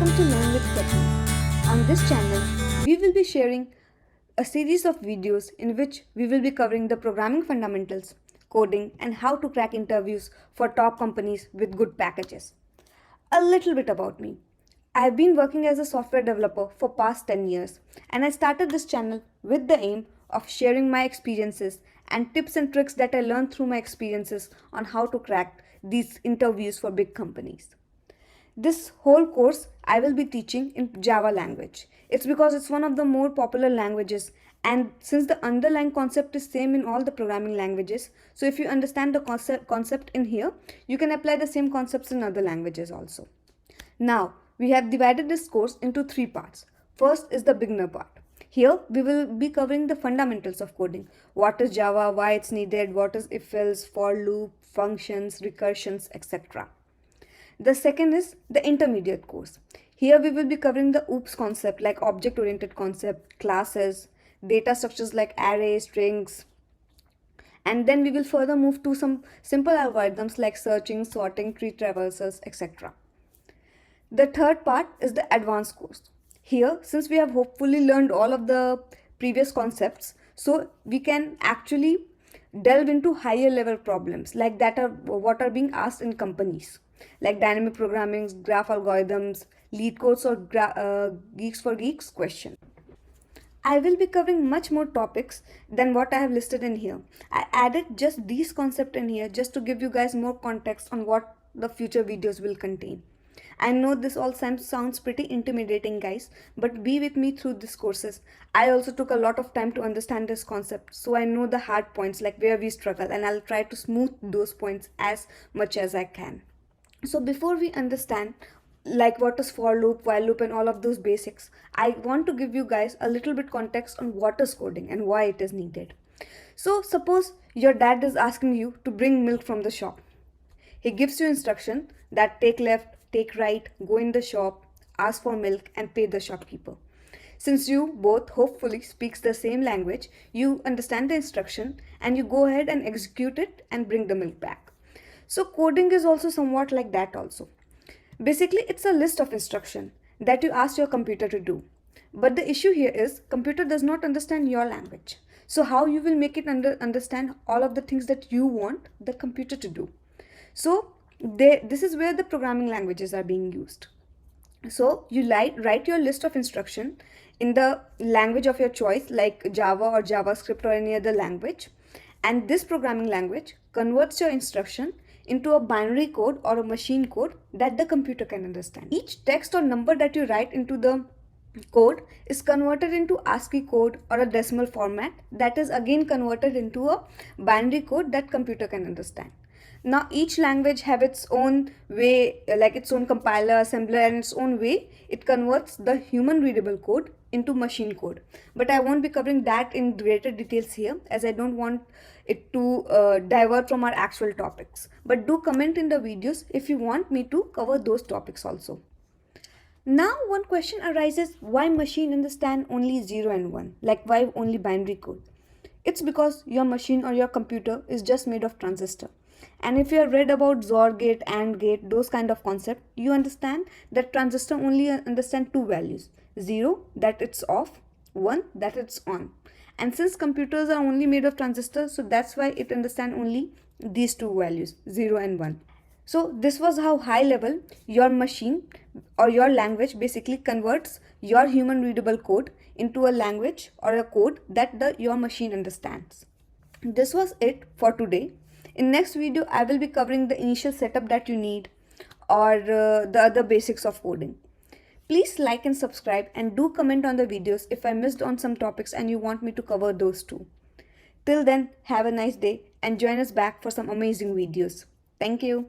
welcome to Learn with Techies. On this channel, we will be sharing a series of videos in which we will be covering the programming fundamentals, coding, and how to crack interviews for top companies with good packages. A little bit about me. I've been working as a software developer for past 10 years, and I started this channel with the aim of sharing my experiences and tips and tricks that I learned through my experiences on how to crack these interviews for big companies. This whole course I will be teaching in Java language. It's because it's one of the more popular languages, and since the underlying concept is same in all the programming languages, so if you understand the concept in here, you can apply the same concepts in other languages also. Now, we have divided this course into three parts. First is the beginner part. Here, we will be covering the fundamentals of coding. What is Java, why it's needed, what is if-else, for loop, functions, recursions, etc. The second is the intermediate course. Here we will be covering the OOPS concept like object-oriented concept, classes, data structures like arrays, strings, and then we will further move to some simple algorithms like searching, sorting, tree traversals, etc. The third part is the advanced course. Here, since we have hopefully learned all of the previous concepts, so we can actually delve into higher level problems like that are what are being asked in companies like dynamic programming, graph algorithms, lead codes, or geeks for geeks question. I will be covering much more topics than what I have listed in here. I added just these concepts in here just to give you guys more context on what the future videos will contain. I know this all sounds pretty intimidating, guys, but be with me through these courses. I also took a lot of time to understand this concept, so I know the hard points like where we struggle, and I'll try to smooth those points as much as I can. So before we understand like what is for loop, while loop, and all of those basics, I want to give you guys a little bit context on what is coding and why it is needed. So suppose your dad is asking you to bring milk from the shop. He gives you instruction that take left, take right, go in the shop, ask for milk, and pay the shopkeeper. Since you both hopefully speaks the same language, you understand the instruction and you go ahead and execute it and bring the milk back. So coding is also somewhat like that also. Basically, it's a list of instruction that you ask your computer to do. But the issue here is computer does not understand your language. So how you will make it understand all of the things that you want the computer to do? So this is where the programming languages are being used. So you write your list of instruction in the language of your choice like Java or JavaScript or any other language. And this programming language converts your instruction into a binary code or a machine code that the computer can understand. Each text or number that you write into the code is converted into ASCII code or a decimal format that is again converted into a binary code that computer can understand. Now each language have its own way, like its own compiler, assembler, and its own way it converts the human readable code into machine code. But I won't be covering that in greater details here as I don't want it to divert from our actual topics. But do comment in the videos if you want me to cover those topics also. Now one question arises, why machine understand only 0 and 1? Like why only binary code? It's because your machine or your computer is just made of transistor. And if you have read about XOR gate, AND gate, those kind of concept, you understand that transistor only understand two values. 0, that it's off, 1, that it's on. And since computers are only made of transistors, so that's why it understand only these two values, 0 and 1. So this was how high level your machine or your language basically converts your human readable code into a language or a code that your machine understands. This was it for today. In next video, I will be covering the initial setup that you need or the other basics of coding. Please like and subscribe and do comment on the videos if I missed on some topics and you want me to cover those too. Till then, have a nice day and join us back for some amazing videos. Thank you.